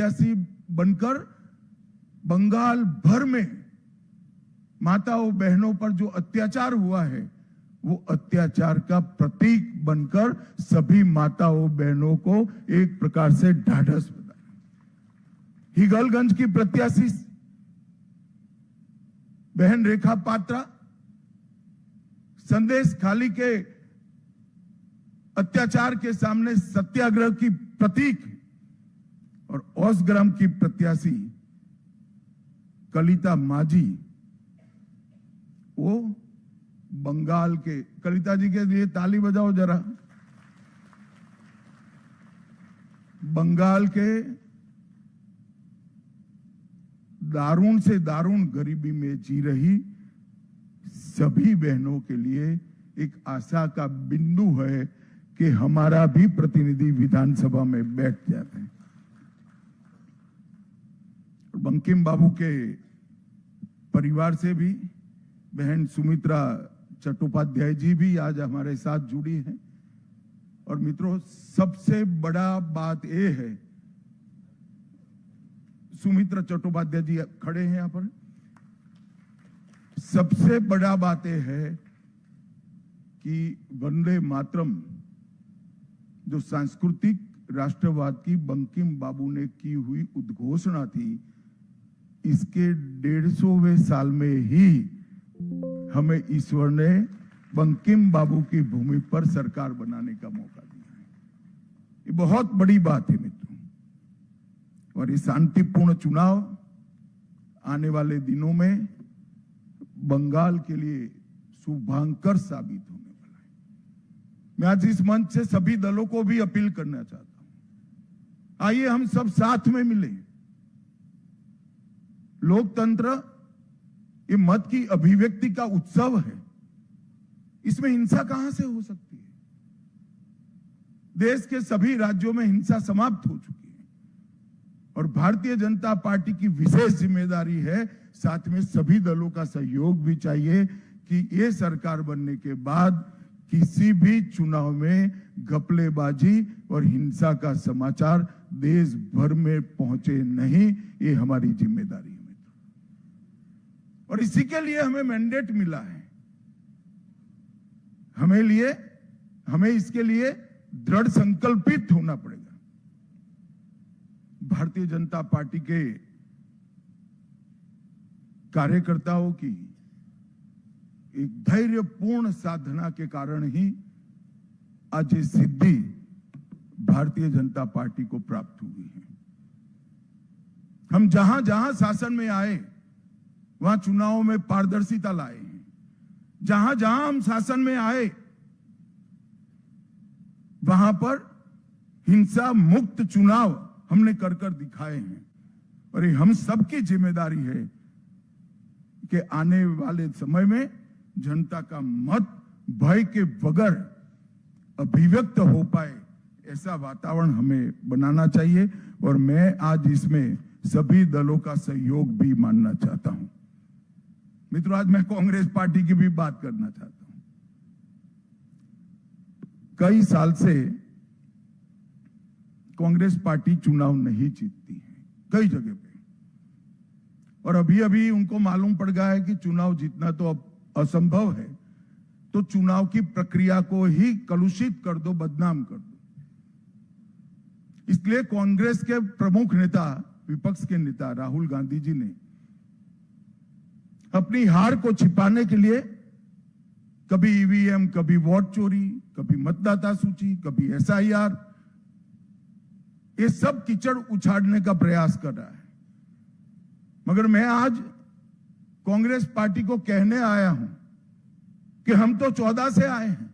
प्रत्याशी बनकर बंगाल भर में माताओं बहनों पर जो अत्याचार हुआ है वो अत्याचार का प्रतीक बनकर सभी माताओं बहनों को एक प्रकार से ढाढ़स बना। हिगलगंज की प्रत्याशी बहन रेखा पात्रा संदेश खाली के अत्याचार के सामने सत्याग्रह की प्रतीक और औसग्राम की प्रत्याशी कलिता माझी वो बंगाल के, कलिता जी के लिए ताली बजाओ जरा, बंगाल के दारुण से दारुण गरीबी में जी रही सभी बहनों के लिए एक आशा का बिंदु है कि हमारा भी प्रतिनिधि विधानसभा में बैठ जाते हैं। बंकिम बाबू के परिवार से भी बहन सुमित्रा चट्टोपाध्याय जी भी आज हमारे साथ जुड़ी हैं। और मित्रों, सबसे बड़ा बात यह है, सुमित्रा चट्टोपाध्याय जी खड़े हैं यहां पर, सबसे बड़ा बात यह है कि वंदे मातरम जो सांस्कृतिक राष्ट्रवाद की बंकिम बाबू ने की हुई उद्घोषणा थी, इसके 150वें साल में ही हमें ईश्वर ने बंकिम बाबू की भूमि पर सरकार बनाने का मौका दिया है। ये बहुत बड़ी बात है मित्रों। और ये शांतिपूर्ण चुनाव आने वाले दिनों में बंगाल के लिए शुभांकर साबित होने वाला है। मैं आज इस मंच से सभी दलों को भी अपील करना चाहता हूं, आइए हम सब साथ में मिलें। लोकतंत्र ये मत की अभिव्यक्ति का उत्सव है, इसमें हिंसा कहां से हो सकती है। देश के सभी राज्यों में हिंसा समाप्त हो चुकी है और भारतीय जनता पार्टी की विशेष जिम्मेदारी है, साथ में सभी दलों का सहयोग भी चाहिए कि ये सरकार बनने के बाद किसी भी चुनाव में घपलेबाजी और हिंसा का समाचार देश भर में पहुंचे नहीं। ये हमारी जिम्मेदारी है और इसी के लिए हमें मैंडेट मिला है। हमें इसके लिए दृढ़ संकल्पित होना पड़ेगा। भारतीय जनता पार्टी के कार्यकर्ताओं की एक धैर्यपूर्ण साधना के कारण ही आज ये सिद्धि भारतीय जनता पार्टी को प्राप्त हुई है। हम जहां जहां शासन में आए वहां चुनावों में पारदर्शिता लाए हैं। जहां जहां हम शासन में आए वहां पर हिंसा मुक्त चुनाव हमने कर दिखाए हैं। और ये हम सबकी जिम्मेदारी है कि आने वाले समय में जनता का मत भय के बगैर अभिव्यक्त हो पाए, ऐसा वातावरण हमें बनाना चाहिए। और मैं आज इसमें सभी दलों का सहयोग भी मानना चाहता हूं। मित्रों, आज मैं कांग्रेस पार्टी की भी बात करना चाहता हूं। कई साल से कांग्रेस पार्टी चुनाव नहीं जीतती है कई जगह पे, और अभी अभी उनको मालूम पड़ गया है कि चुनाव जीतना तो अब असंभव है, तो चुनाव की प्रक्रिया को ही कलुषित कर दो, बदनाम कर दो। इसलिए कांग्रेस के प्रमुख नेता, विपक्ष के नेता राहुल गांधी जी ने अपनी हार को छिपाने के लिए कभी ईवीएम, कभी वोट चोरी, कभी मतदाता सूची, कभी एसआईआर, ये सब कीचड़ उछाड़ने का प्रयास कर रहा है। मगर मैं आज कांग्रेस पार्टी को कहने आया हूं कि हम तो 14 से आए हैं,